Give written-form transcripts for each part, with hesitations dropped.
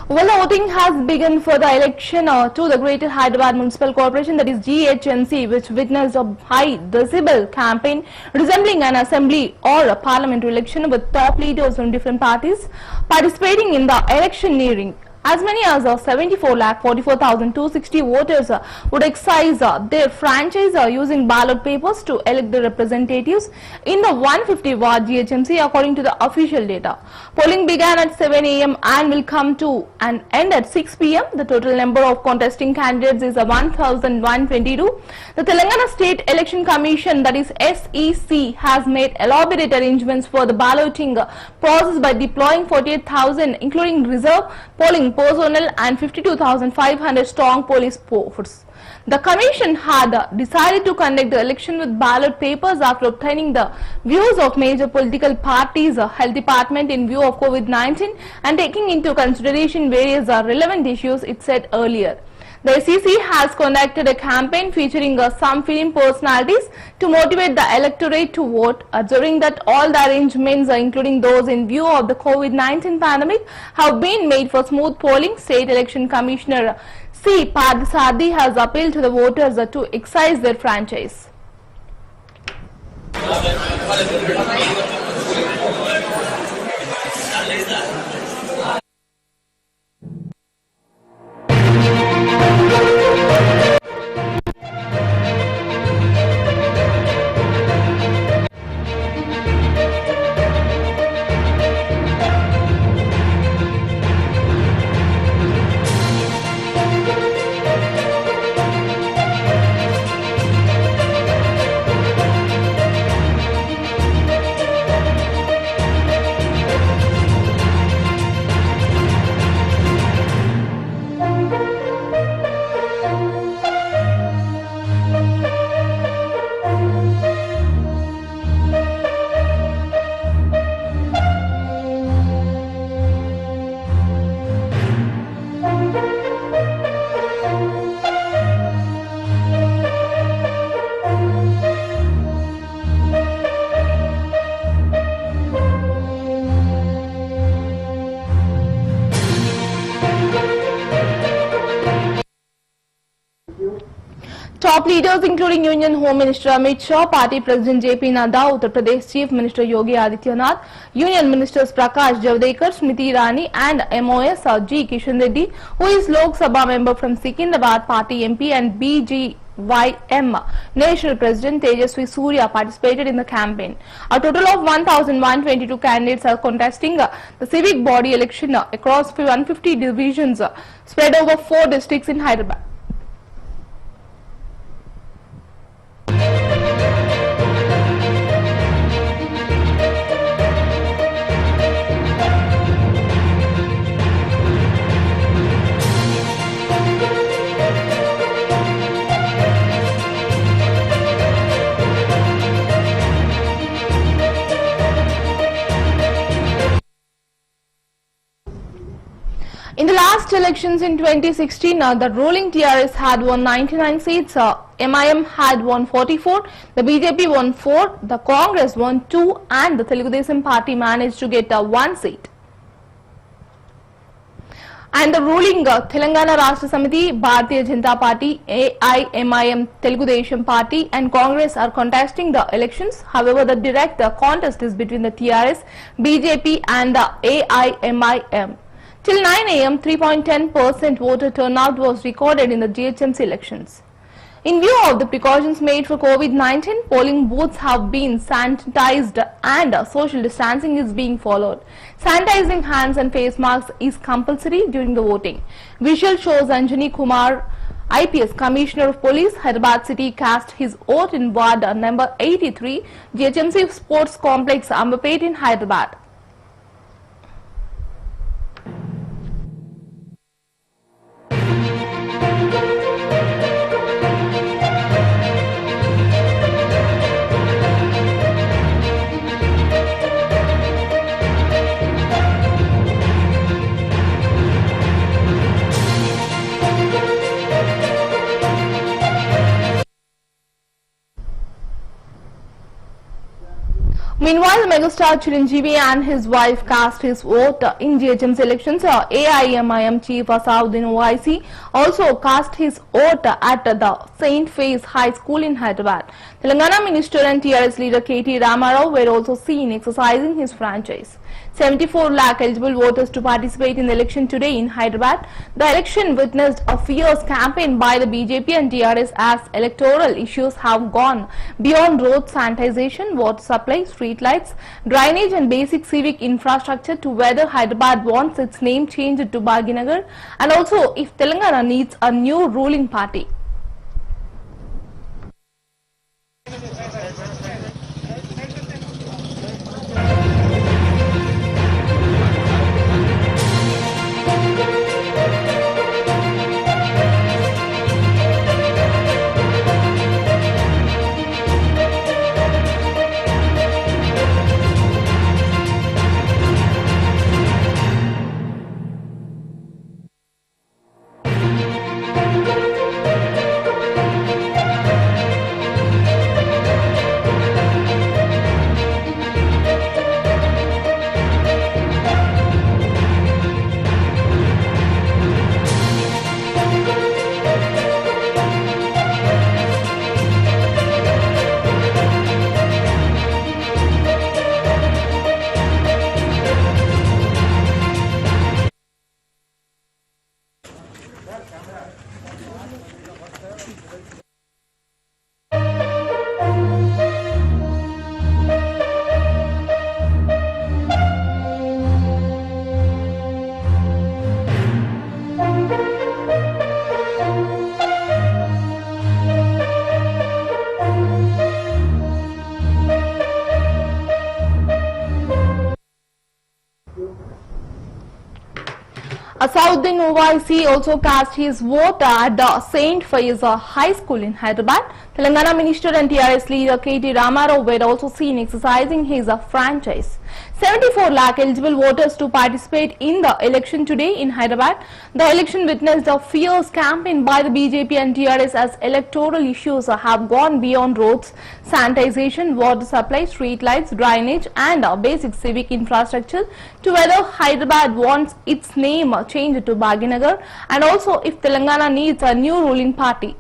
Well, the voting has begun for the election to the Greater Hyderabad Municipal Corporation, that is GHMC, which witnessed a high decibel campaign resembling an assembly or a parliamentary election with top leaders from different parties participating in the electioneering. As many as 74,44,260 voters would exercise their franchise using ballot papers to elect the representatives in the 150 ward GHMC according to the official data. Polling began at 7 a.m. and will come to an end at 6 p.m. The total number of contesting candidates is 1,122. The Telangana State Election Commission, that is SEC, has made elaborate arrangements for the balloting process by deploying 48,000 including reserve polling personnel and 52,500 strong police force. The commission had decided to conduct the election with ballot papers after obtaining the views of major political parties, health department in view of COVID-19 and taking into consideration various relevant issues, it said earlier. The SEC has conducted a campaign featuring some film personalities to motivate the electorate to vote, observing that all the arrangements, including those in view of the COVID-19 pandemic, have been made for smooth polling. State Election Commissioner C. Parthasarathi has appealed to the voters to exercise their franchise. Top leaders including Union Home Minister Amit Shah, Party President JP Nadda, Uttar Pradesh Chief Minister Yogi Adityanath, Union Ministers Prakash Javadekar, Smriti Irani and MOS G. Kishan Reddy, who is Lok Sabha member from Secunderabad Party MP, and BGYM National President Tejaswi Surya participated in the campaign. A total of 1,122 candidates are contesting the civic body election across 150 divisions spread over 4 districts in Hyderabad. In the last elections in 2016, the ruling TRS had won 99 seats, MIM had won 44, the BJP won 4, the Congress won 2 and the Telugu Desam Party managed to get 1 seat. And the ruling Telangana Rashtra Samiti, Bharatiya Janata Party, AIMIM, Telugu Desam Party and Congress are contesting the elections. However, the direct contest is between the TRS, BJP and the AIMIM. Till 9 a.m., 3.10% voter turnout was recorded in the GHMC elections. In view of the precautions made for COVID-19, polling booths have been sanitized and social distancing is being followed. Sanitizing hands and face masks is compulsory during the voting. Visual shows Anjani Kumar, IPS Commissioner of Police, Hyderabad City, cast his vote in Ward number 83, GHMC Sports Complex, Ambapet in Hyderabad. Meanwhile, megastar Chiranjeevi and his wife cast his vote in GHMC elections. AIMIM chief Asauddin Owaisi also cast his vote at the St. Faith High School in Hyderabad. Telangana minister and TRS leader KT Ramarao were also seen exercising his franchise. 74 lakh eligible voters to participate in the election today in Hyderabad. The election witnessed a fierce campaign by the BJP and TRS as electoral issues have gone beyond road sanitization, water supply, street lights, drainage and basic civic infrastructure to whether Hyderabad wants its name changed to Bhaginagar and also if Telangana needs a new ruling party. Asauddin Owaisi also cast his vote at the St. Faiza High School in Hyderabad. Telangana minister and TRS leader KT Ramarao were also seen exercising his franchise. 74 lakh eligible voters to participate in the election today in Hyderabad. The election witnessed a fierce campaign by the BJP and TRS as electoral issues have gone beyond roads, sanitization, water supply, street lights, drainage and basic civic infrastructure to whether Hyderabad wants its name changed to Bhaginagar and also if Telangana needs a new ruling party.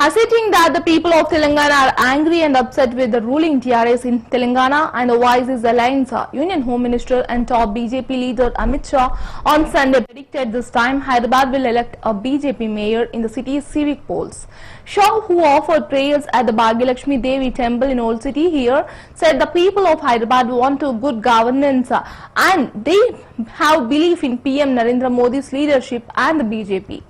Asserting that the people of Telangana are angry and upset with the ruling TRS in Telangana and the Voices Alliance, Union Home Minister and top BJP leader Amit Shah on Sunday predicted this time Hyderabad will elect a BJP mayor in the city's civic polls. Shah, who offered prayers at the Bhagyalakshmi Devi temple in Old City here, said the people of Hyderabad want to good governance and they have belief in PM Narendra Modi's leadership and the BJP.